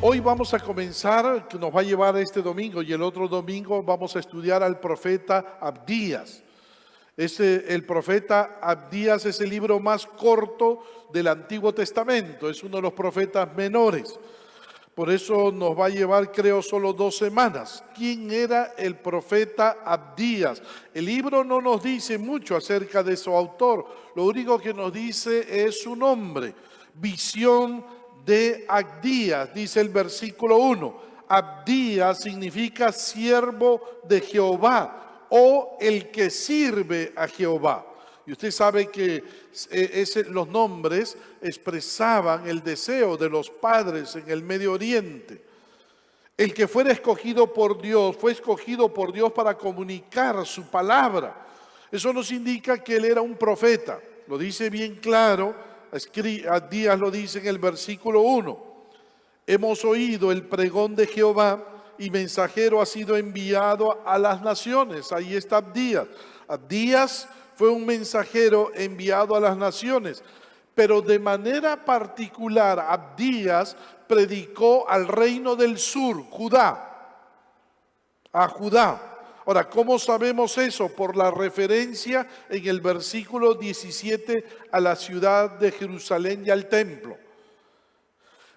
Hoy vamos a comenzar, que nos va a llevar este domingo, y el otro domingo vamos a estudiar al profeta Abdías. El profeta Abdías es el libro más corto del Antiguo Testamento, es uno de los profetas menores. Por eso nos va a llevar, creo, solo 2 semanas. ¿Quién era el profeta Abdías? El libro no nos dice mucho acerca de su autor. Lo único que nos dice es su nombre. Visión de Abdías, dice el versículo 1. Abdías significa siervo de Jehová o el que sirve a Jehová. Y usted sabe que los nombres expresaban el deseo de los padres en el Medio Oriente. El que fuera escogido por Dios, fue escogido por Dios para comunicar su palabra. Eso nos indica que él era un profeta. Lo dice bien claro, Abdías lo dice en el versículo 1. Hemos oído el pregón de Jehová y mensajero ha sido enviado a las naciones. Ahí está Abdías. Abdías fue un mensajero enviado a las naciones, pero de manera particular Abdías predicó al reino del sur, Judá, a Judá. Ahora, ¿cómo sabemos eso? Por la referencia en el versículo 17 a la ciudad de Jerusalén y al templo.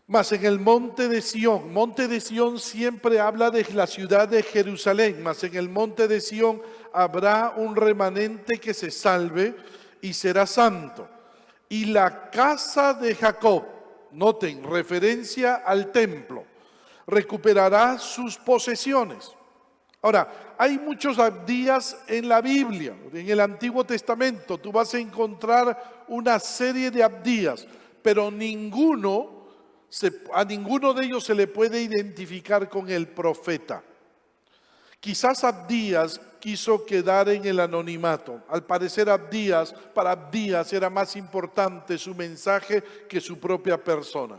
Mas en el monte de Sión siempre habla de la ciudad de Jerusalén, mas en el monte de Sión habrá un remanente que se salve y será santo. Y la casa de Jacob, noten, referencia al templo, recuperará sus posesiones. Ahora, hay muchos Abdías en la Biblia, en el Antiguo Testamento. Tú vas a encontrar una serie de Abdías, pero a ninguno de ellos se le puede identificar con el profeta. Quizás Abdías quiso quedar en el anonimato. Al parecer para Abdías era más importante su mensaje que su propia persona.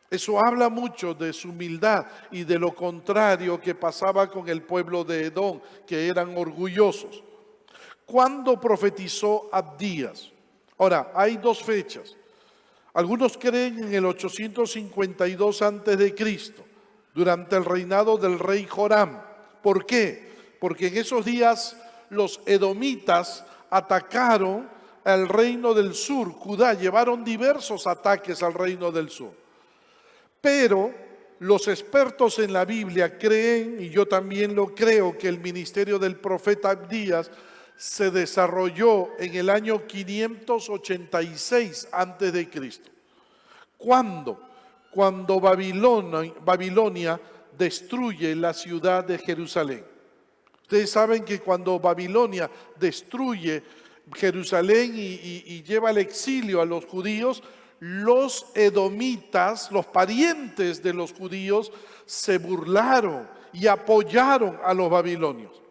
Eso habla mucho de su humildad y de lo contrario que pasaba con el pueblo de Edom, que eran orgullosos. ¿Cuándo profetizó Abdías? Ahora, hay 2 fechas. Algunos creen en el 852 a.C., durante el reinado del rey Joram. ¿Por qué? Porque en esos días los edomitas atacaron al reino del sur, Judá, llevaron diversos ataques al reino del sur. Pero los expertos en la Biblia creen, y yo también lo creo, que el ministerio del profeta Abdías se desarrolló en el año 586 a.C. ¿Cuándo? Cuando Babilonia destruye la ciudad de Jerusalén. Ustedes saben que cuando Babilonia destruye Jerusalén y lleva al exilio a los judíos, los edomitas, los parientes de los judíos, se burlaron y apoyaron a los babilonios.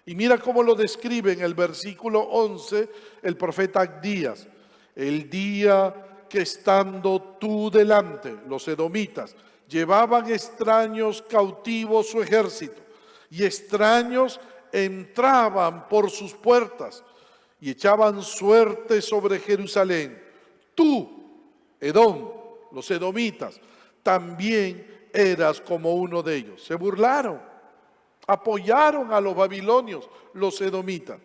Y mira cómo lo describe en el versículo 11 el profeta Abdías. El día que estando tú delante, los edomitas, llevaban extraños cautivos su ejército, y extraños entraban por sus puertas y echaban suerte sobre Jerusalén. Tú, Edom, los edomitas, también eras como uno de ellos. Se burlaron, apoyaron a los babilonios, los edomitas.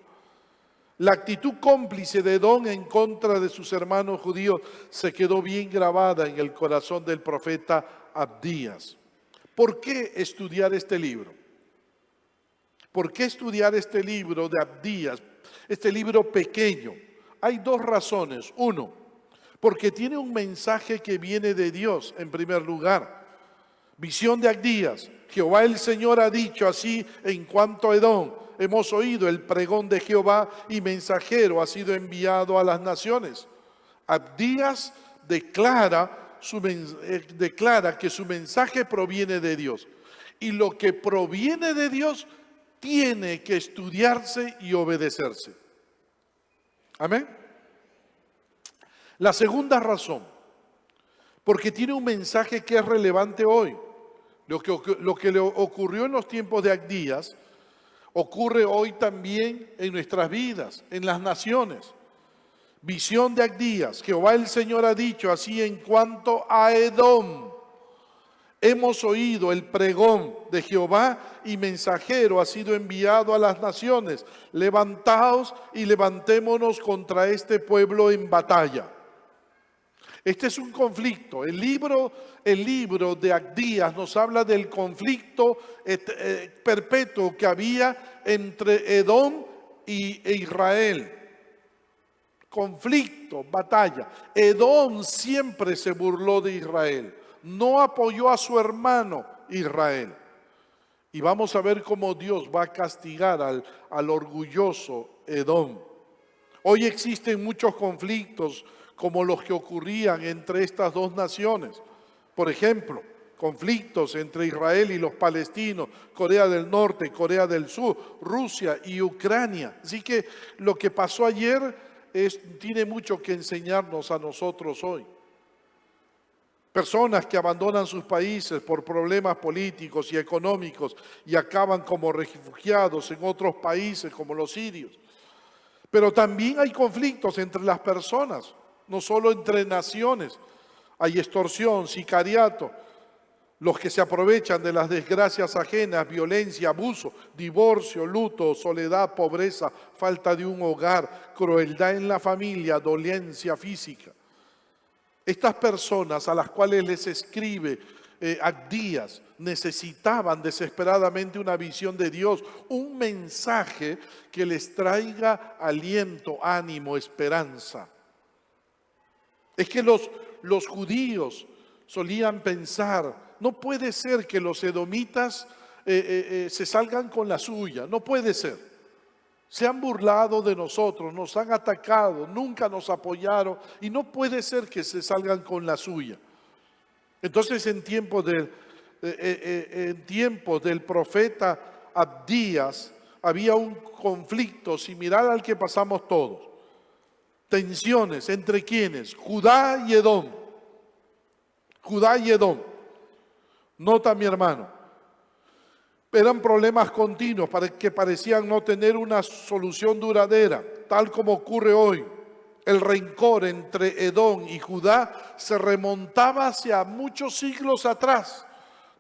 La actitud cómplice de Edom en contra de sus hermanos judíos se quedó bien grabada en el corazón del profeta Abdías. ¿Por qué estudiar este libro? ¿Por qué estudiar este libro de Abdías, este libro pequeño? Hay 2 razones. 1, porque tiene un mensaje que viene de Dios en primer lugar. Visión de Abdías. Jehová el Señor ha dicho así en cuanto a Edom. Hemos oído el pregón de Jehová y mensajero ha sido enviado a las naciones. Abdías declara que su mensaje proviene de Dios. Y lo que proviene de Dios tiene que estudiarse y obedecerse. Amén. La segunda razón, porque tiene un mensaje que es relevante hoy. Lo que le ocurrió en los tiempos de Abdías ocurre hoy también en nuestras vidas, en las naciones. Visión de Abdías. Jehová el Señor ha dicho así en cuanto a Edom. Hemos oído el pregón de Jehová y mensajero ha sido enviado a las naciones. Levantaos y levantémonos contra este pueblo en batalla. Este es un conflicto. El libro de Abdías nos habla del conflicto perpetuo que había entre Edom e Israel. Conflicto, batalla. Edom siempre se burló de Israel. No apoyó a su hermano Israel. Y vamos a ver cómo Dios va a castigar al orgulloso Edom. Hoy existen muchos conflictos como los que ocurrían entre estas dos naciones. Por ejemplo, conflictos entre Israel y los palestinos, Corea del Norte, Corea del Sur, Rusia y Ucrania. Así que lo que pasó ayer tiene mucho que enseñarnos a nosotros hoy. Personas que abandonan sus países por problemas políticos y económicos y acaban como refugiados en otros países como los sirios. Pero también hay conflictos entre las personas, no solo entre naciones. Hay extorsión, sicariato, los que se aprovechan de las desgracias ajenas, violencia, abuso, divorcio, luto, soledad, pobreza, falta de un hogar, crueldad en la familia, dolencia física. Estas personas a las cuales les escribe Abdías necesitaban desesperadamente una visión de Dios, un mensaje que les traiga aliento, ánimo, esperanza. Es que los judíos solían pensar, no puede ser que los edomitas se salgan con la suya, no puede ser. Se han burlado de nosotros, nos han atacado, nunca nos apoyaron y no puede ser que se salgan con la suya. Entonces en tiempos del profeta Abdías había un conflicto similar al que pasamos todos. Tensiones entre quienes, Judá y Edom. Judá y Edom. Nota mi hermano. Eran problemas continuos que parecían no tener una solución duradera, tal como ocurre hoy. El rencor entre Edom y Judá se remontaba hacia muchos siglos atrás.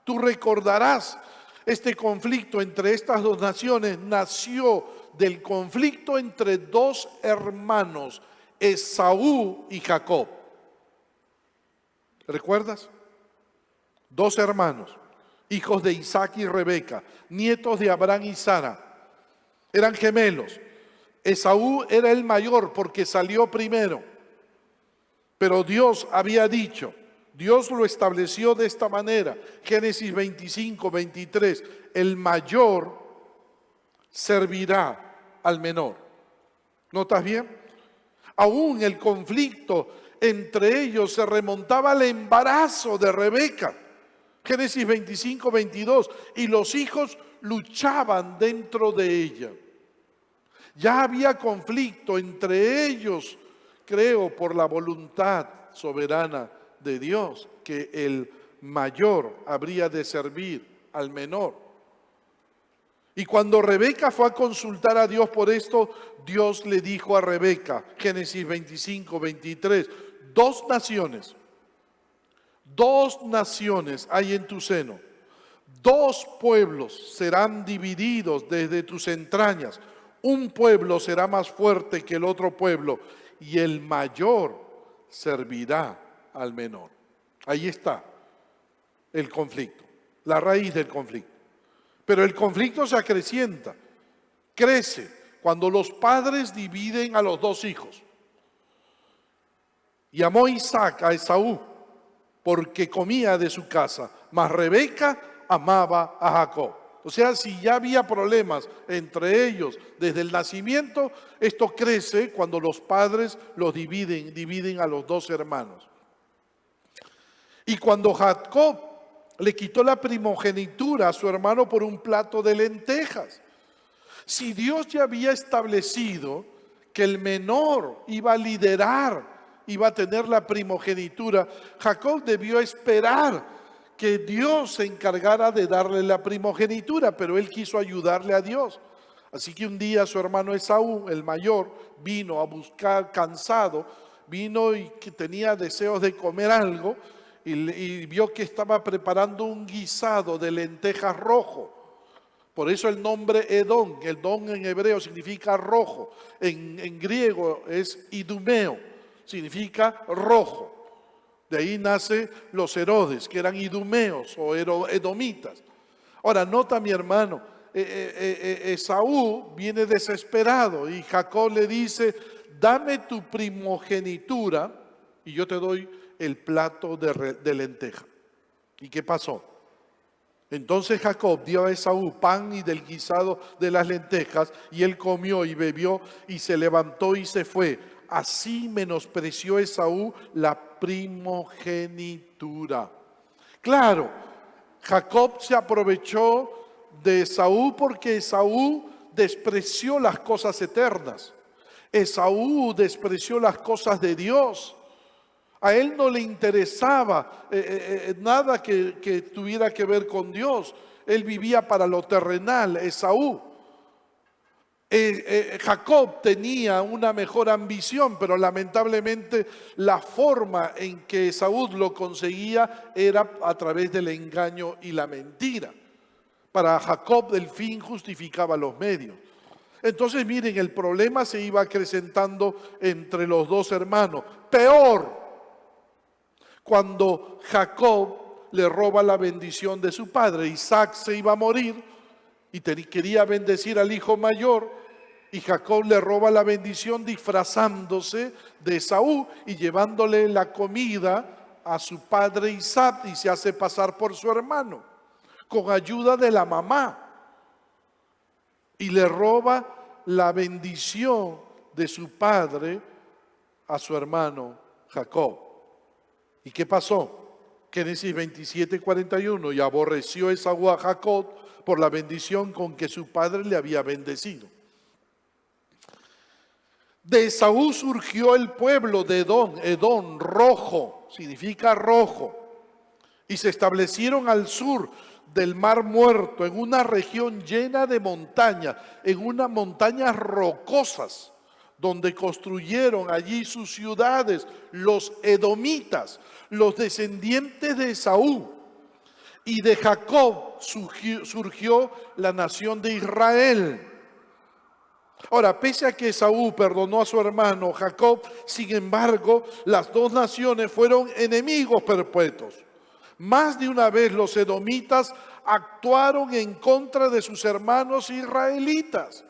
Tú recordarás, este conflicto entre estas dos naciones nació del conflicto entre dos hermanos, Esaú y Jacob. ¿Recuerdas? Dos hermanos, hijos de Isaac y Rebeca, nietos de Abraham y Sara. Eran gemelos. Esaú era el mayor porque salió primero. Pero Dios había dicho, Dios lo estableció de esta manera. Génesis 25, 23. El mayor servirá al menor. ¿Notas bien? Aún el conflicto entre ellos se remontaba al embarazo de Rebeca. Génesis 25, 22. Y los hijos luchaban dentro de ella. Ya había conflicto entre ellos, creo, por la voluntad soberana de Dios, que el mayor habría de servir al menor. Y cuando Rebeca fue a consultar a Dios por esto, Dios le dijo a Rebeca, Génesis 25, 23, dos naciones hay en tu seno, dos pueblos serán divididos desde tus entrañas, un pueblo será más fuerte que el otro pueblo y el mayor servirá al menor. Ahí está el conflicto, la raíz del conflicto. Pero el conflicto se acrecienta, crece cuando los padres dividen a los dos hijos. Y amó Isaac a Esaú porque comía de su casa, mas Rebeca amaba a Jacob. O sea, si ya había problemas entre ellos desde el nacimiento, esto crece cuando los padres los dividen a los dos hermanos. Y cuando Jacob le quitó la primogenitura a su hermano por un plato de lentejas. Si Dios ya había establecido que el menor iba a liderar, iba a tener la primogenitura, Jacob debió esperar que Dios se encargara de darle la primogenitura, pero él quiso ayudarle a Dios. Así que un día su hermano Esaú, el mayor, vino a buscar cansado, vino y que tenía deseos de comer algo, y vio que estaba preparando un guisado de lentejas rojo. Por eso el nombre Edom. Edom en hebreo significa rojo. En griego es idumeo, significa rojo. De ahí nacen los Herodes, que eran idumeos o edomitas. Ahora, nota mi hermano, Esaú viene desesperado y Jacob le dice, dame tu primogenitura y yo te doy el plato de lenteja. ¿Y qué pasó? Entonces Jacob dio a Esaú pan y del guisado de las lentejas, y él comió y bebió y se levantó y se fue. Así menospreció Esaú la primogenitura. Claro, Jacob se aprovechó de Esaú porque Esaú despreció las cosas eternas. Esaú despreció las cosas de Dios. A él no le interesaba nada que tuviera que ver con Dios. Él vivía para lo terrenal, Esaú. Jacob tenía una mejor ambición, pero lamentablemente la forma en que Esaú lo conseguía era a través del engaño y la mentira. Para Jacob el fin justificaba los medios. Entonces miren, el problema se iba acrecentando entre los dos hermanos. Peor, cuando Jacob le roba la bendición de su padre. Isaac se iba a morir y quería bendecir al hijo mayor, y Jacob le roba la bendición disfrazándose de Esaú y llevándole la comida a su padre Isaac, y se hace pasar por su hermano con ayuda de la mamá, y le roba la bendición de su padre a su hermano Jacob. ¿Y qué pasó? Génesis 27:41, y aborreció Esaú a Jacob por la bendición con que su padre le había bendecido. De Esaú surgió el pueblo de Edom. Edom, rojo, significa rojo. Y se establecieron al sur del Mar Muerto, en una región llena de montañas, en unas montañas rocosas, donde construyeron allí sus ciudades, los edomitas, los descendientes de Esaú. Y de Jacob surgió la nación de Israel. Ahora, pese a que Esaú perdonó a su hermano Jacob, sin embargo, las dos naciones fueron enemigos perpetuos. Más de una vez los edomitas actuaron en contra de sus hermanos israelitas.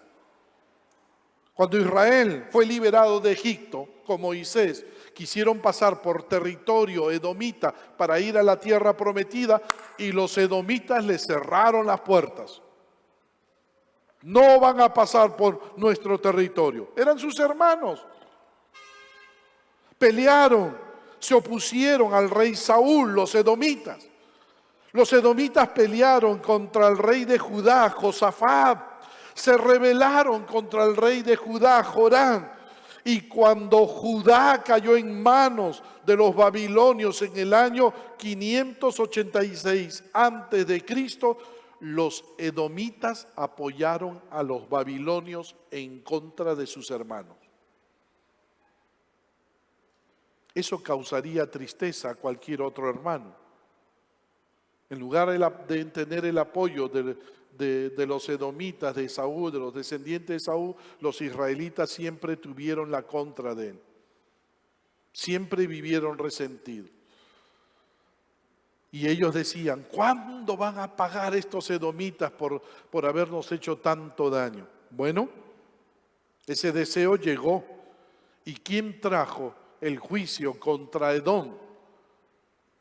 Cuando Israel fue liberado de Egipto con Moisés, quisieron pasar por territorio edomita para ir a la tierra prometida, y los edomitas les cerraron las puertas. No van a pasar por nuestro territorio. Eran sus hermanos. Pelearon, se opusieron al rey Saúl, los edomitas. Los edomitas pelearon contra el rey de Judá, Josafat. Se rebelaron contra el rey de Judá, Joram. Y cuando Judá cayó en manos de los babilonios en el año 586 antes de Cristo, los edomitas apoyaron a los babilonios en contra de sus hermanos. Eso causaría tristeza a cualquier otro hermano. En lugar de tener el apoyo de los edomitas, de Esaú, de los descendientes de Esaú, los israelitas siempre tuvieron la contra de él. Siempre vivieron resentidos. Y ellos decían, ¿cuándo van a pagar estos edomitas por habernos hecho tanto daño? Bueno, ese deseo llegó. ¿Y quién trajo el juicio contra Edom?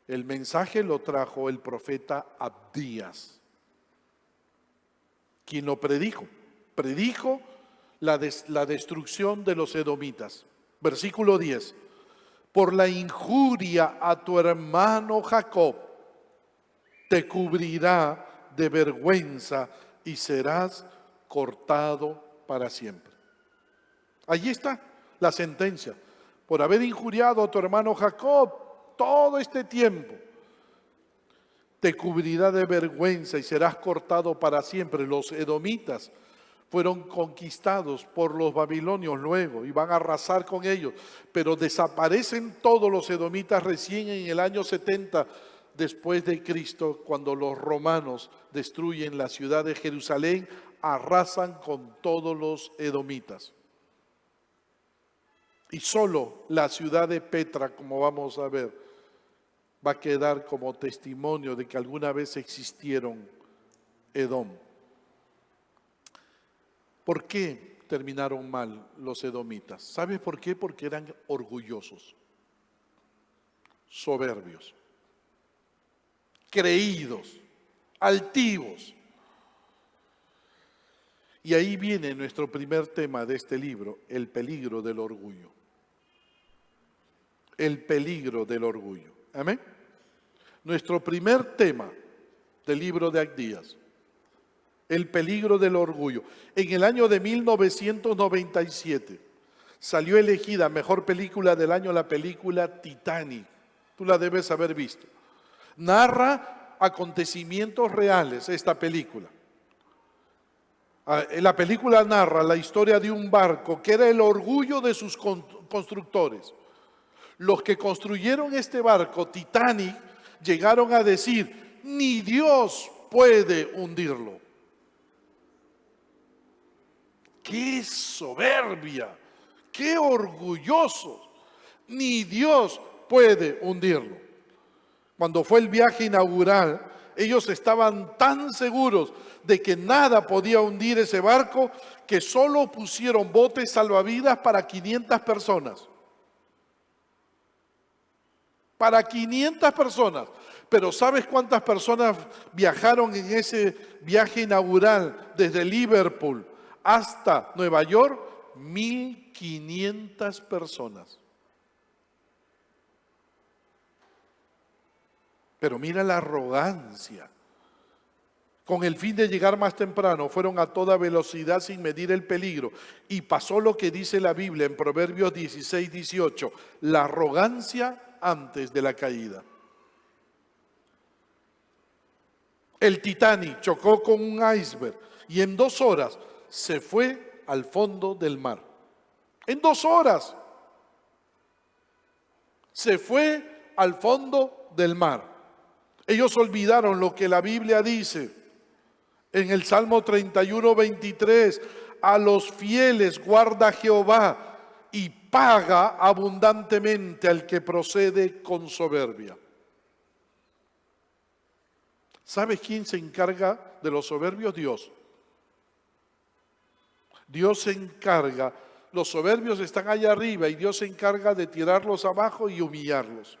El mensaje lo trajo el profeta Abdías. ¿Quién lo predijo? Predijo la destrucción de los edomitas. Versículo 10. Por la injuria a tu hermano Jacob, te cubrirá de vergüenza y serás cortado para siempre. Allí está la sentencia. Por haber injuriado a tu hermano Jacob todo este tiempo, te cubrirá de vergüenza y serás cortado para siempre. Los edomitas fueron conquistados por los babilonios luego y van a arrasar con ellos, pero desaparecen todos los edomitas recién en el año 70 después de Cristo, cuando los romanos destruyen la ciudad de Jerusalén, arrasan con todos los edomitas. Y solo la ciudad de Petra, como vamos a ver, va a quedar como testimonio de que alguna vez existieron Edom. ¿Por qué terminaron mal los edomitas? ¿Sabes por qué? Porque eran orgullosos, soberbios, creídos, altivos. Y ahí viene nuestro primer tema de este libro, el peligro del orgullo. El peligro del orgullo. Amén. Nuestro primer tema del libro de Abdías. El peligro del orgullo. En el año de 1997 salió elegida mejor película del año la película Titanic. Tú la debes haber visto. Narra acontecimientos reales esta película. La película narra la historia de un barco que era el orgullo de sus constructores. Los que construyeron este barco, Titanic, llegaron a decir, ni Dios puede hundirlo. ¡Qué soberbia! ¡Qué orgullosos! Ni Dios puede hundirlo. Cuando fue el viaje inaugural, ellos estaban tan seguros de que nada podía hundir ese barco que solo pusieron botes salvavidas para 500 personas. Para 500 personas. Pero ¿sabes cuántas personas viajaron en ese viaje inaugural desde Liverpool hasta Nueva York? 1.500 personas. Pero mira la arrogancia. Con el fin de llegar más temprano, fueron a toda velocidad sin medir el peligro. Y pasó lo que dice la Biblia en Proverbios 16, 18. La arrogancia antes de la caída. El Titanic chocó con un iceberg y en 2 horas se fue al fondo del mar. En 2 horas se fue al fondo del mar. Ellos olvidaron lo que la Biblia dice en el Salmo 31, 23. A los fieles guarda Jehová y paga abundantemente al que procede con soberbia. ¿Sabes quién se encarga de los soberbios? Dios. Dios se encarga, los soberbios están allá arriba y Dios se encarga de tirarlos abajo y humillarlos.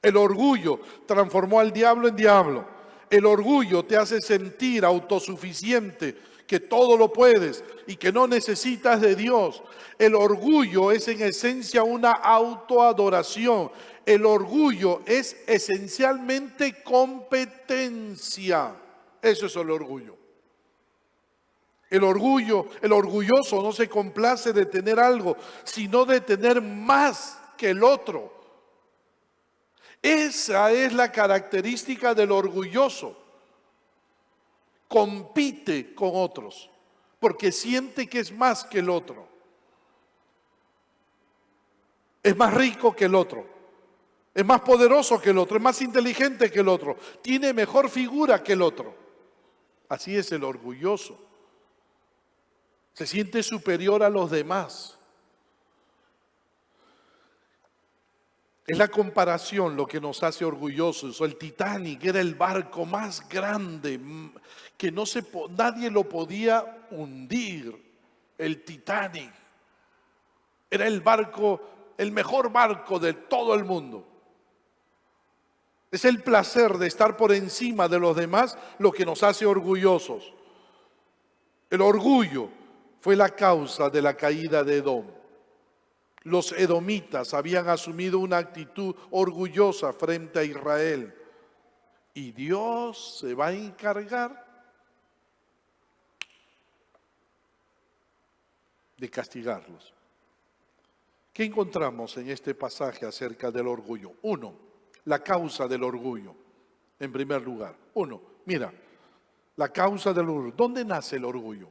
El orgullo transformó al diablo en diablo. El orgullo te hace sentir autosuficiente, que todo lo puedes y que no necesitas de Dios. El orgullo es en esencia una autoadoración. El orgullo es esencialmente competencia. Eso es el orgullo. El orgulloso no se complace de tener algo, sino de tener más que el otro. Esa es la característica del orgulloso. Compite con otros, porque siente que es más que el otro. Es más rico que el otro. Es más poderoso que el otro. Es más inteligente que el otro. Tiene mejor figura que el otro. Así es el orgulloso. Se siente superior a los demás. Es la comparación lo que nos hace orgullosos. El Titanic era el barco más grande que nadie lo podía hundir. El Titanic era el mejor barco de todo el mundo. Es el placer de estar por encima de los demás lo que nos hace orgullosos. El orgullo fue la causa de la caída de Edom. Los edomitas habían asumido una actitud orgullosa frente a Israel. Y Dios se va a encargar de castigarlos. ¿Qué encontramos en este pasaje acerca del orgullo? 1, la causa del orgullo, en primer lugar. 1, mira, la causa del orgullo. ¿Dónde nace el orgullo?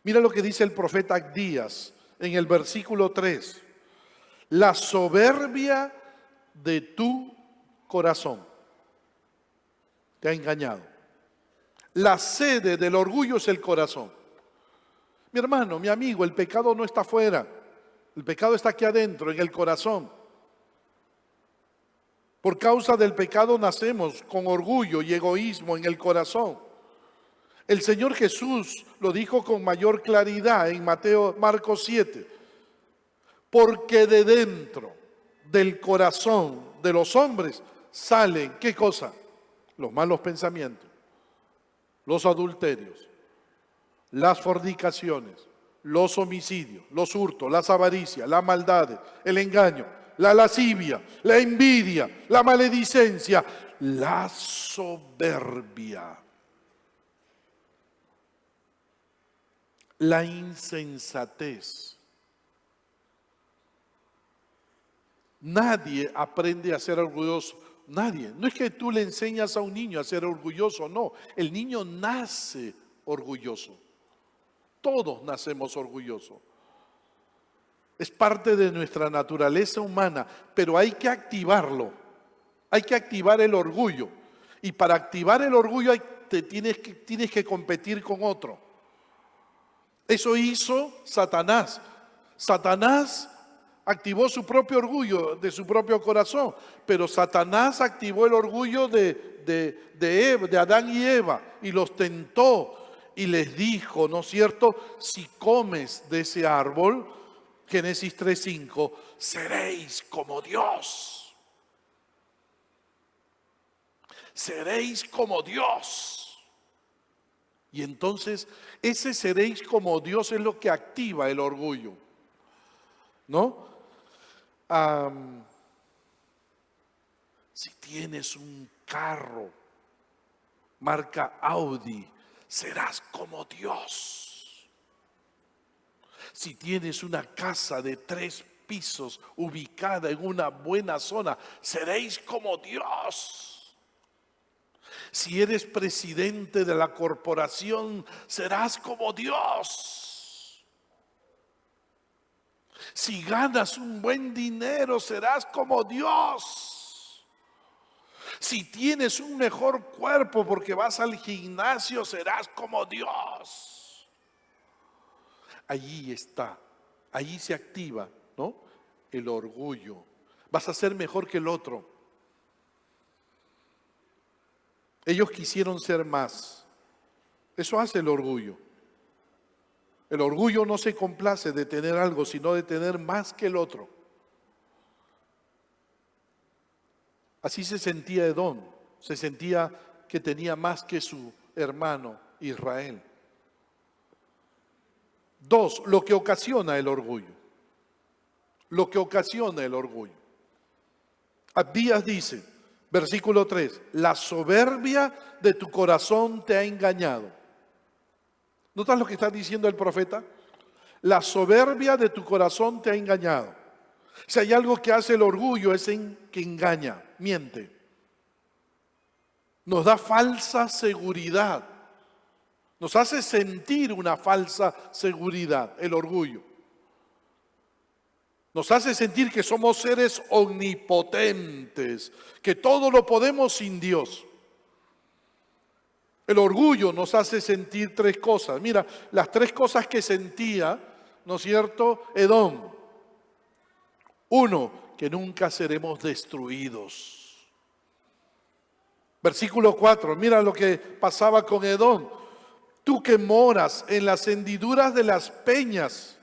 Mira lo que dice el profeta Abdías en el versículo 3. La soberbia de tu corazón te ha engañado. La sede del orgullo es el corazón. Mi hermano, mi amigo, el pecado no está afuera. El pecado está aquí adentro, en el corazón. Por causa del pecado nacemos con orgullo y egoísmo en el corazón. El Señor Jesús lo dijo con mayor claridad en Marcos 7. Porque de dentro del corazón de los hombres salen, ¿qué cosa? Los malos pensamientos, los adulterios, las fornicaciones, los homicidios, los hurtos, las avaricias, las maldades, el engaño, la lascivia, la envidia, la maledicencia, la soberbia, la insensatez. Nadie aprende a ser orgulloso. Nadie. No es que tú le enseñas a un niño a ser orgulloso, no. El niño nace orgulloso. Todos nacemos orgullosos. Es parte de nuestra naturaleza humana, pero hay que activarlo. Hay que activar el orgullo. Y para activar el orgullo tienes que competir con otro. Eso hizo Satanás. Satanás activó su propio orgullo de su propio corazón, pero Satanás activó el orgullo de Adán y Eva y los tentó y les dijo, ¿no es cierto? Si comes de ese árbol, Génesis 3:5, seréis como Dios. Seréis como Dios. Y entonces ese seréis como Dios es lo que activa el orgullo, ¿no? Si tienes un carro marca Audi, serás como Dios. Si tienes una casa de 3 pisos ubicada en una buena zona, seréis como Dios. Si eres presidente de la corporación, serás como Dios. Si ganas un buen dinero, serás como Dios. Si tienes un mejor cuerpo porque vas al gimnasio, serás como Dios. Allí está, allí se activa, ¿no? El orgullo. Vas a ser mejor que el otro. Ellos quisieron ser más. Eso hace el orgullo. El orgullo no se complace de tener algo, sino de tener más que el otro. Así se sentía Edom, se sentía que tenía más que su hermano Israel. 2, lo que ocasiona el orgullo. Lo que ocasiona el orgullo. Abdías dice, versículo 3, la soberbia de tu corazón te ha engañado. ¿Notas lo que está diciendo el profeta? La soberbia de tu corazón te ha engañado. Si hay algo que hace el orgullo es que engaña, miente. Nos da falsa seguridad. Nos hace sentir una falsa seguridad, el orgullo. Nos hace sentir que somos seres omnipotentes, que todo lo podemos sin Dios. El orgullo nos hace sentir 3 cosas. Mira, las 3 cosas que sentía, ¿no es cierto?, Edom. 1, que nunca seremos destruidos. Versículo 4, mira lo que pasaba con Edom. Tú que moras en las hendiduras de las peñas,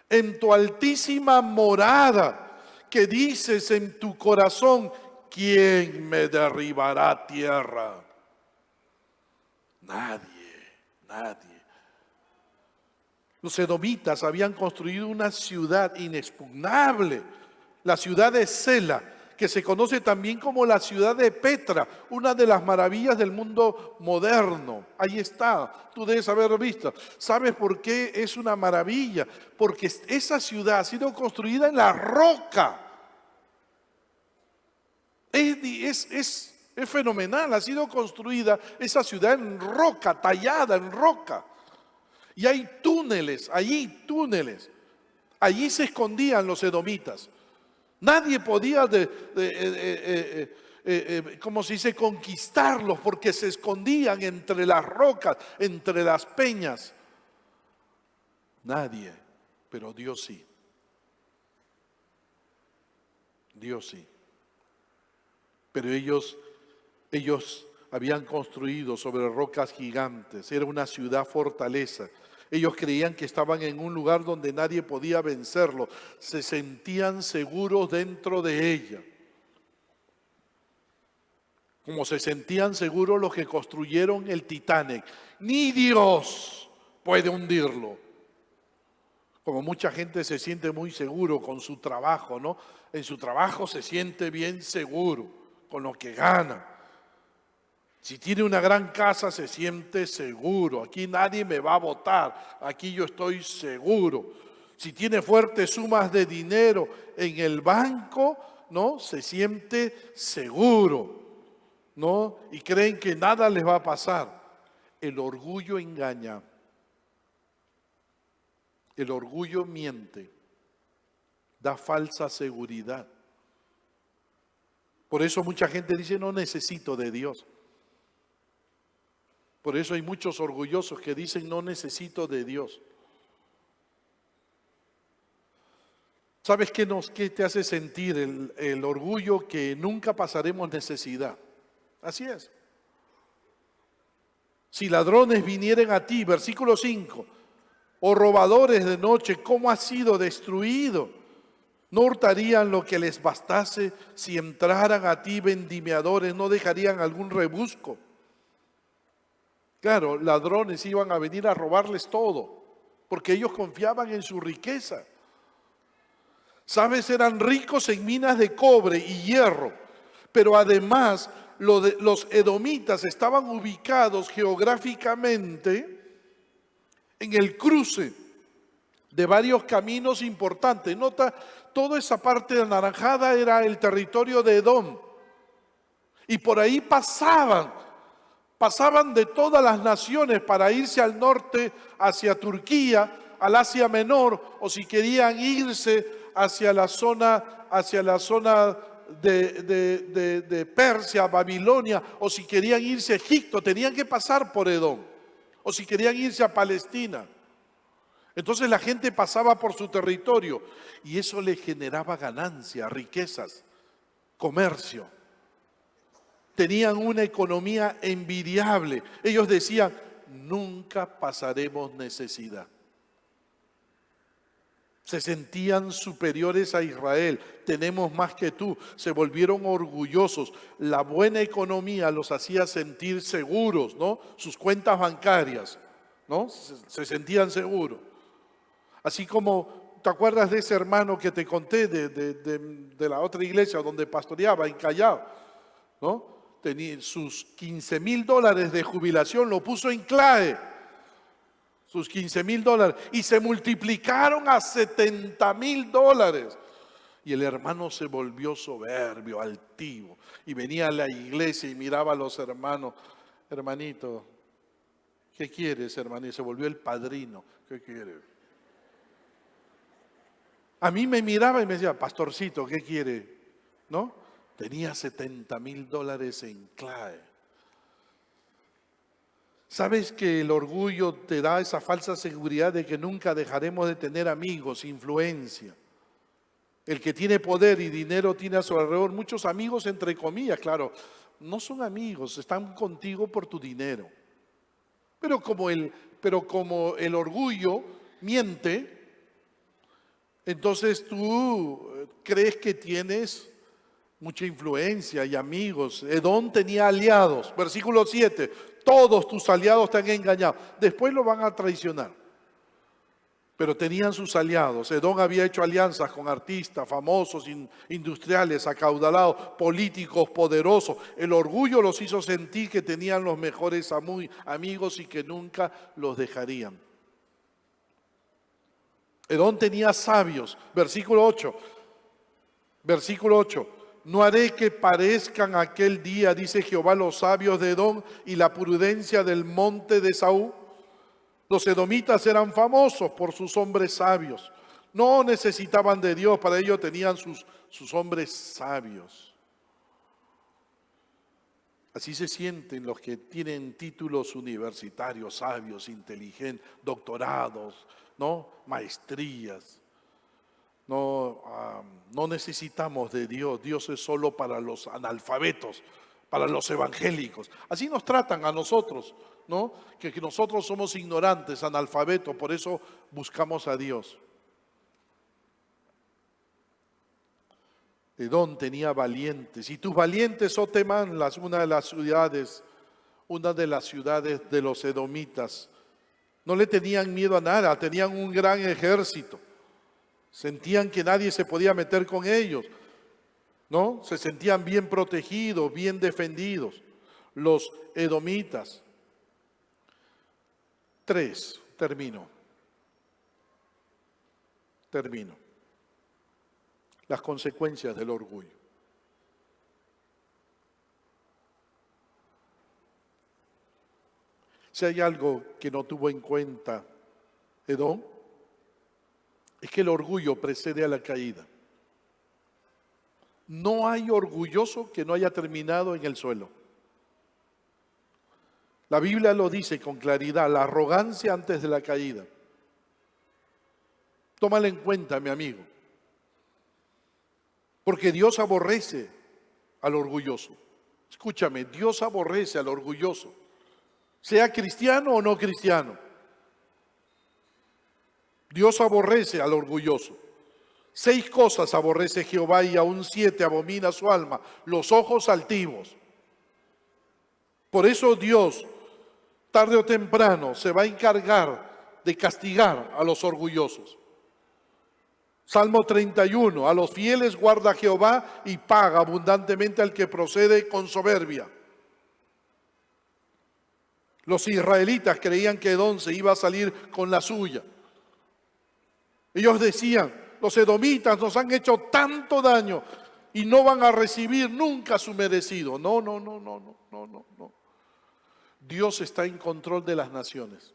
en tu altísima morada, que dices en tu corazón, ¿quién me derribará a tierra? Nadie. Los edomitas habían construido una ciudad inexpugnable, la ciudad de Sela, que se conoce también como la ciudad de Petra, una de las maravillas del mundo moderno. Ahí está, tú debes haber visto. ¿Sabes por qué es una maravilla? Porque esa ciudad ha sido construida en la roca. Es fenomenal, ha sido construida esa ciudad en roca, tallada en roca. Y hay túneles, allí túneles. Allí se escondían los edomitas. Nadie podía, como se dice, conquistarlos porque se escondían entre las rocas, entre las peñas. Nadie, pero Dios sí. Dios sí. Pero ellos habían construido sobre rocas gigantes. Era una ciudad fortaleza. Ellos creían que estaban en un lugar donde nadie podía vencerlo. Se sentían seguros dentro de ella. Como se sentían seguros los que construyeron el Titanic. Ni Dios puede hundirlo. Como mucha gente se siente muy seguro con su trabajo, ¿no? En su trabajo se siente bien seguro con lo que gana. Si tiene una gran casa se siente seguro. Aquí nadie me va a botar. Aquí yo estoy seguro. Si tiene fuertes sumas de dinero en el banco, ¿no? Se siente seguro, ¿no? Y creen que nada les va a pasar. El orgullo engaña. El orgullo miente. Da falsa seguridad. Por eso mucha gente dice, no necesito de Dios. Por eso hay muchos orgullosos que dicen, no necesito de Dios. ¿Sabes qué te hace sentir el orgullo? Que nunca pasaremos necesidad. Así es. Si ladrones vinieren a ti, versículo 5, o robadores de noche, ¿cómo has sido destruido? ¿No hurtarían lo que les bastase? Si entraran a ti vendimiadores, ¿no dejarían algún rebusco? Claro, ladrones iban a venir a robarles todo, porque ellos confiaban en su riqueza. ¿Sabes? Eran ricos en minas de cobre y hierro, pero además los edomitas estaban ubicados geográficamente en el cruce de varios caminos importantes. Nota, toda esa parte anaranjada era el territorio de Edom, y por ahí pasaban de todas las naciones para irse al norte, hacia Turquía, al Asia Menor, o si querían irse hacia la zona de Persia, Babilonia, o si querían irse a Egipto, tenían que pasar por Edom, o si querían irse a Palestina. Entonces la gente pasaba por su territorio y eso le generaba ganancias, riquezas, comercio. Tenían una economía envidiable. Ellos decían, nunca pasaremos necesidad. Se sentían superiores a Israel. Tenemos más que tú. Se volvieron orgullosos. La buena economía los hacía sentir seguros, ¿no? Sus cuentas bancarias, ¿no? Se sentían seguros. Así como, ¿te acuerdas de ese hermano que te conté de la otra iglesia donde pastoreaba en Callao? ¿No? Tenía sus $15,000 de jubilación, lo puso en CLAE, sus $15,000, y se multiplicaron a $70,000. Y el hermano se volvió soberbio, altivo, y venía a la iglesia y miraba a los hermanos. Hermanito, ¿qué quieres, hermanito? Y se volvió el padrino. ¿Qué quieres? A mí me miraba y me decía, pastorcito, ¿qué quiere? ¿No? Tenía $70,000 en CLAE. ¿Sabes que el orgullo te da esa falsa seguridad de que nunca dejaremos de tener amigos, influencia? El que tiene poder y dinero tiene a su alrededor muchos amigos, entre comillas, claro. No son amigos, están contigo por tu dinero. Pero como el orgullo miente, entonces tú crees que tienes mucha influencia y amigos. Edom tenía aliados. Versículo 7. Todos tus aliados te han engañado. Después lo van a traicionar. Pero tenían sus aliados. Edom había hecho alianzas con artistas, famosos, industriales, acaudalados, políticos, poderosos. El orgullo los hizo sentir que tenían los mejores amigos y que nunca los dejarían. Edom tenía sabios. Versículo 8. Versículo 8. No haré que parezcan aquel día, dice Jehová, los sabios de Edom y la prudencia del monte de Saúl. Los edomitas eran famosos por sus hombres sabios. No necesitaban de Dios, para ello tenían sus hombres sabios. Así se sienten los que tienen títulos universitarios, sabios, inteligentes, doctorados, ¿no? Maestrías. No necesitamos de Dios. Dios es solo para los analfabetos, para los evangélicos. Así nos tratan a nosotros, ¿no? Que nosotros somos ignorantes, analfabetos, por eso buscamos a Dios. Edom tenía valientes, y tus valientes, oh Temán, una de las ciudades de los edomitas, no le tenían miedo a nada, tenían un gran ejército. Sentían que nadie se podía meter con ellos, ¿no? Se sentían bien protegidos, bien defendidos. Los edomitas. 3, termino. Las consecuencias del orgullo. Si hay algo que no tuvo en cuenta Edom, es que el orgullo precede a la caída. No hay orgulloso que no haya terminado en el suelo. La Biblia lo dice con claridad, la arrogancia antes de la caída. Tómala en cuenta, mi amigo. Porque Dios aborrece al orgulloso. Escúchame, Dios aborrece al orgulloso, sea cristiano o no cristiano. Dios aborrece al orgulloso. 6 cosas aborrece Jehová y aún 7 abomina su alma: los ojos altivos. Por eso Dios, tarde o temprano, se va a encargar de castigar a los orgullosos. Salmo 31, a los fieles guarda Jehová y paga abundantemente al que procede con soberbia. Los israelitas creían que Edom se iba a salir con la suya. Ellos decían, los edomitas nos han hecho tanto daño y no van a recibir nunca su merecido. No. Dios está en control de las naciones.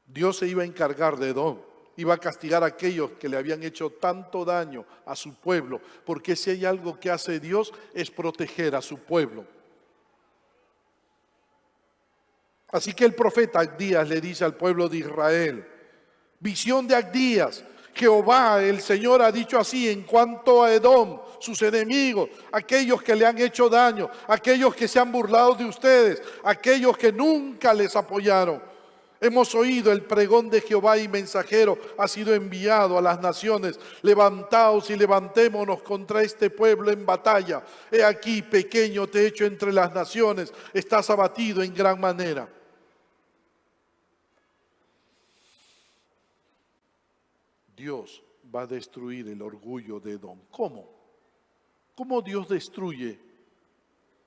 Dios se iba a encargar de Edom. Iba a castigar a aquellos que le habían hecho tanto daño a su pueblo. Porque si hay algo que hace Dios es proteger a su pueblo. Así que el profeta Abdías le dice al pueblo de Israel, visión de Abdías, Jehová, el Señor ha dicho así en cuanto a Edom, sus enemigos, aquellos que le han hecho daño, aquellos que se han burlado de ustedes, aquellos que nunca les apoyaron. Hemos oído el pregón de Jehová y mensajero ha sido enviado a las naciones. Levantaos y levantémonos contra este pueblo en batalla. He aquí, pequeño te he hecho entre las naciones, estás abatido en gran manera. Dios va a destruir el orgullo de Edom. ¿Cómo? ¿Cómo Dios destruye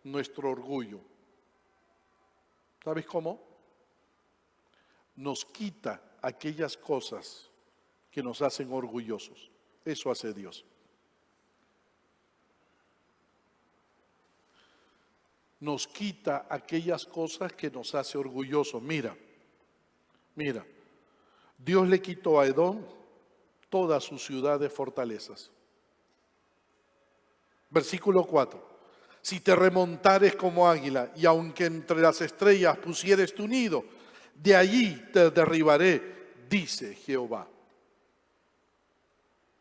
nuestro orgullo? ¿Sabes cómo? Nos quita aquellas cosas que nos hacen orgullosos. Eso hace Dios. Nos quita aquellas cosas que nos hacen orgullosos. Mira, Dios le quitó a Edom todas sus ciudades fortalezas. Versículo 4. Si te remontares como águila y aunque entre las estrellas pusieres tu nido, de allí te derribaré, dice Jehová.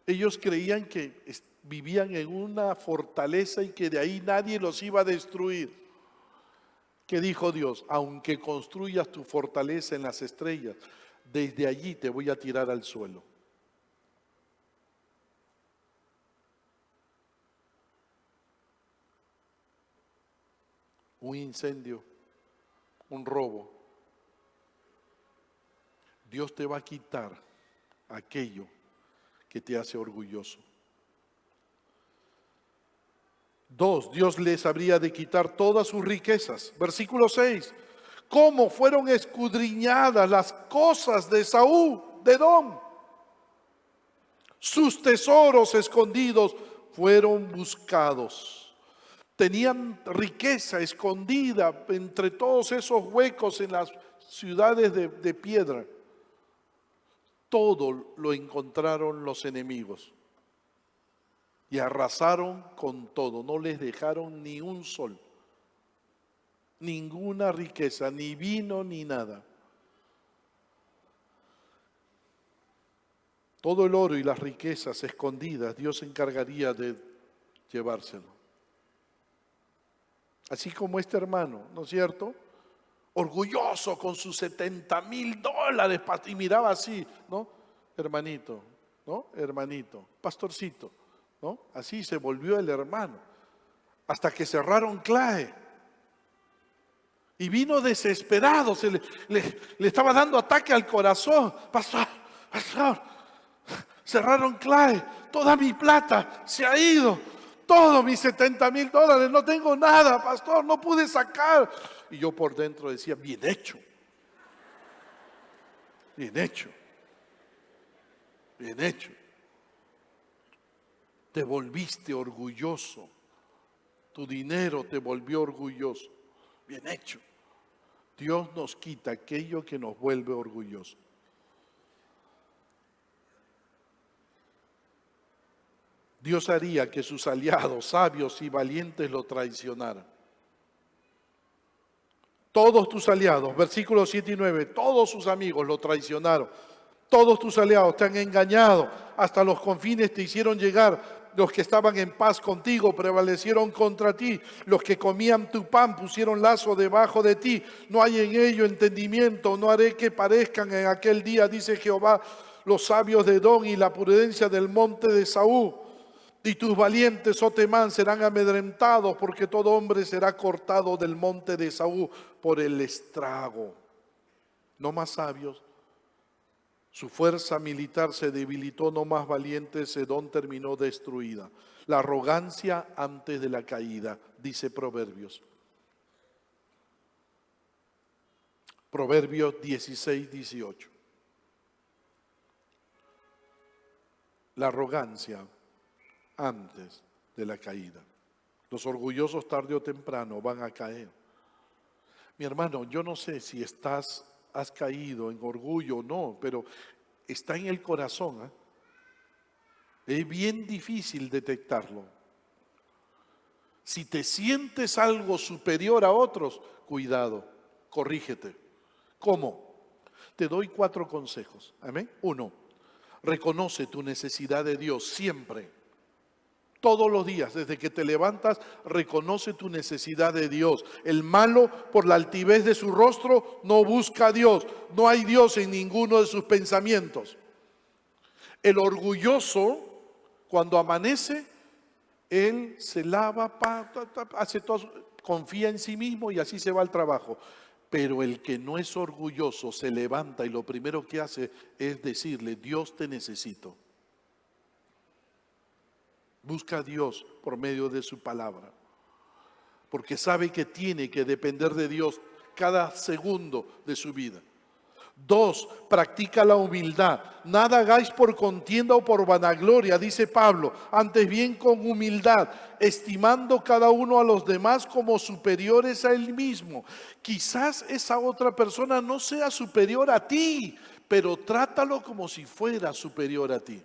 Ellos creían que vivían en una fortaleza y que de ahí nadie los iba a destruir. ¿Qué dijo Dios? Aunque construyas tu fortaleza en las estrellas, desde allí te voy a tirar al suelo. Un incendio, un robo. Dios te va a quitar aquello que te hace orgulloso. 2, Dios les habría de quitar todas sus riquezas. Versículo 6. ¿Cómo fueron escudriñadas las cosas de Saúl, de Edom? Sus tesoros escondidos fueron buscados. Tenían riqueza escondida entre todos esos huecos en las ciudades de piedra. Todo lo encontraron los enemigos y arrasaron con todo. No les dejaron ni un sol, ninguna riqueza, ni vino ni nada. Todo el oro y las riquezas escondidas, Dios se encargaría de llevárselo. Así como este hermano, ¿no es cierto? Orgulloso con sus $70,000 y miraba así, ¿no? Hermanito, ¿no? Hermanito, pastorcito, ¿no? Así se volvió el hermano. Hasta que cerraron CLAE. Y vino desesperado, le estaba dando ataque al corazón. Pastor, cerraron CLAE, toda mi plata se ha ido, todos mis $70,000, no tengo nada, pastor, no pude sacar. Y yo por dentro decía, bien hecho, bien hecho, bien hecho. Te volviste orgulloso, tu dinero te volvió orgulloso, bien hecho. Dios nos quita aquello que nos vuelve orgullosos. Dios haría que sus aliados, sabios y valientes, lo traicionaran. Todos tus aliados, versículos 7 y 9, todos sus amigos lo traicionaron. Todos tus aliados te han engañado, hasta los confines te hicieron llegar. Los que estaban en paz contigo prevalecieron contra ti. Los que comían tu pan pusieron lazo debajo de ti. No hay en ello entendimiento, no haré que parezcan en aquel día, dice Jehová, los sabios de Edom y la prudencia del monte de Saúl. Y tus valientes, oh Temán, serán amedrentados, porque todo hombre será cortado del monte de Saúl por el estrago. No más sabios. Su fuerza militar se debilitó, no más valiente, Sedón terminó destruida. La arrogancia antes de la caída, dice Proverbios. Proverbios 16, 18. La arrogancia antes de la caída. Los orgullosos tarde o temprano van a caer. Mi hermano, yo no sé si has caído en orgullo o no, pero está en el corazón. Es bien difícil detectarlo. Si te sientes algo superior a otros, cuidado, corrígete. ¿Cómo? Te doy 4 consejos. Amén. 1, reconoce tu necesidad de Dios siempre. Todos los días, desde que te levantas, reconoce tu necesidad de Dios. El malo, por la altivez de su rostro, no busca a Dios. No hay Dios en ninguno de sus pensamientos. El orgulloso, cuando amanece, él se lava, hace todo, confía en sí mismo y así se va al trabajo. Pero el que no es orgulloso se levanta y lo primero que hace es decirle, Dios te necesito. Busca a Dios por medio de su palabra, porque sabe que tiene que depender de Dios cada segundo de su vida. 2, practica la humildad. Nada hagáis por contienda o por vanagloria, dice Pablo, antes bien con humildad, estimando cada uno a los demás como superiores a él mismo. Quizás esa otra persona no sea superior a ti, pero trátalo como si fuera superior a ti.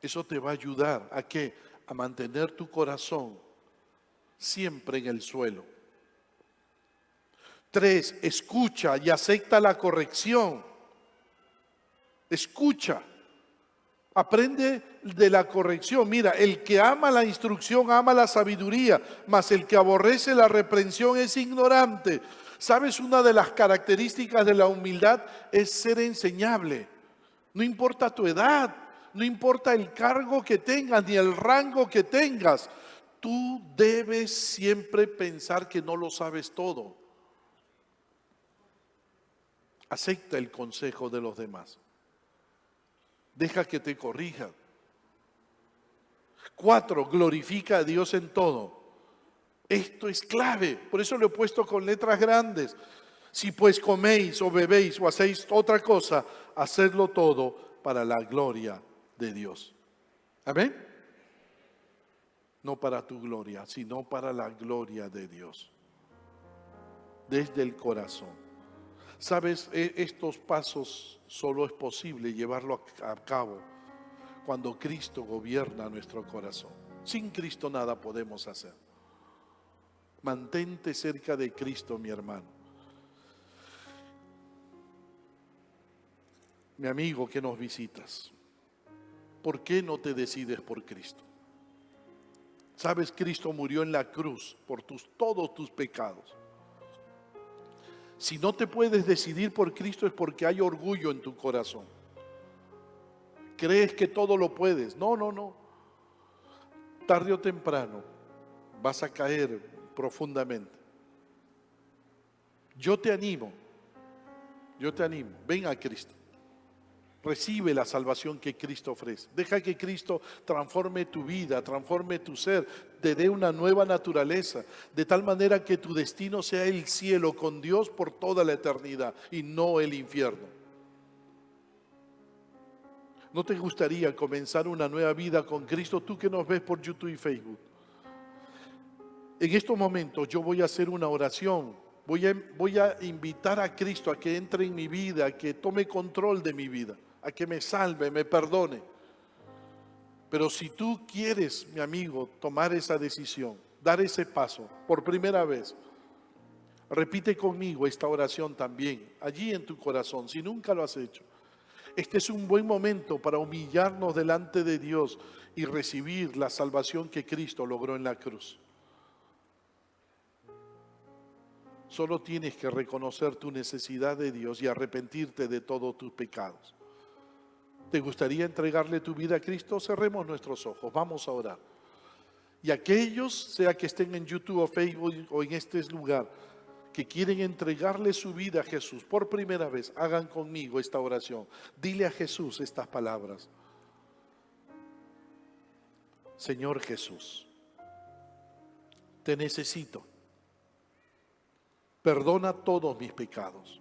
Eso te va a ayudar ¿a qué? A mantener tu corazón siempre en el suelo. 3, escucha y acepta la corrección. Escucha, aprende de la corrección. Mira, el que ama la instrucción ama la sabiduría, mas el que aborrece la reprensión es ignorante. ¿Sabes? Una de las características de la humildad es ser enseñable. No importa tu edad. No importa el cargo que tengas ni el rango que tengas, tú debes siempre pensar que no lo sabes todo. Acepta el consejo de los demás. Deja que te corrijan. 4, glorifica a Dios en todo. Esto es clave, por eso lo he puesto con letras grandes. Si pues coméis o bebéis o hacéis otra cosa, hacedlo todo para la gloria de Dios. Amén. no para tu gloria, sino para la gloria de Dios, desde el corazón. Sabes, estos pasos solo es posible llevarlo a cabo cuando Cristo gobierna nuestro corazón. Sin Cristo nada podemos hacer. Mantente cerca de Cristo, mi hermano. Mi amigo que nos visitas, ¿por qué no te decides por Cristo? Sabes, Cristo murió en la cruz por todos tus pecados. Si no te puedes decidir por Cristo es porque hay orgullo en tu corazón. Crees que todo lo puedes. No. Tarde o temprano vas a caer profundamente. Yo te animo. Ven a Cristo. Recibe la salvación que Cristo ofrece. Deja que Cristo transforme tu vida, transforme tu ser, te dé una nueva naturaleza, de tal manera que tu destino sea el cielo con Dios por toda la eternidad y no el infierno. ¿No te gustaría comenzar una nueva vida con Cristo? Tú que nos ves por YouTube y Facebook. En estos momentos yo voy a hacer una oración. Voy a invitar a Cristo a que entre en mi vida, a que tome control de mi vida, a que me salve, me perdone. Pero si tú quieres, mi amigo, tomar esa decisión, dar ese paso por primera vez, repite conmigo esta oración también, allí en tu corazón, si nunca lo has hecho. Este es un buen momento para humillarnos delante de Dios y recibir la salvación que Cristo logró en la cruz. Solo tienes que reconocer tu necesidad de Dios y arrepentirte de todos tus pecados. ¿Te gustaría entregarle tu vida a Cristo? Cerremos nuestros ojos, vamos a orar. Y aquellos, sea que estén en YouTube o Facebook o en este lugar, que quieren entregarle su vida a Jesús por primera vez, hagan conmigo esta oración. Dile a Jesús estas palabras. Señor Jesús, te necesito. Perdona todos mis pecados.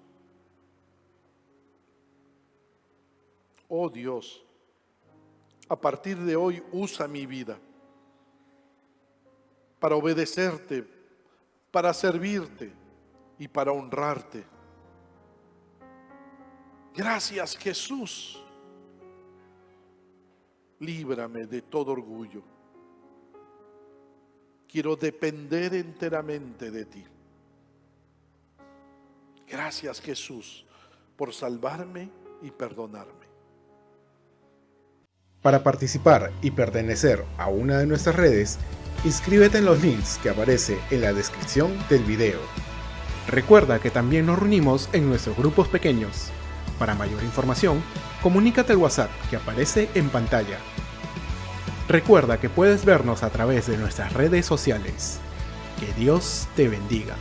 Oh Dios, a partir de hoy usa mi vida para obedecerte, para servirte y para honrarte. Gracias, Jesús. Líbrame de todo orgullo. Quiero depender enteramente de ti. Gracias, Jesús, por salvarme y perdonarme. Para participar y pertenecer a una de nuestras redes, inscríbete en los links que aparece en la descripción del video. Recuerda que también nos reunimos en nuestros grupos pequeños. Para mayor información, comunícate al WhatsApp que aparece en pantalla. Recuerda que puedes vernos a través de nuestras redes sociales. Que Dios te bendiga.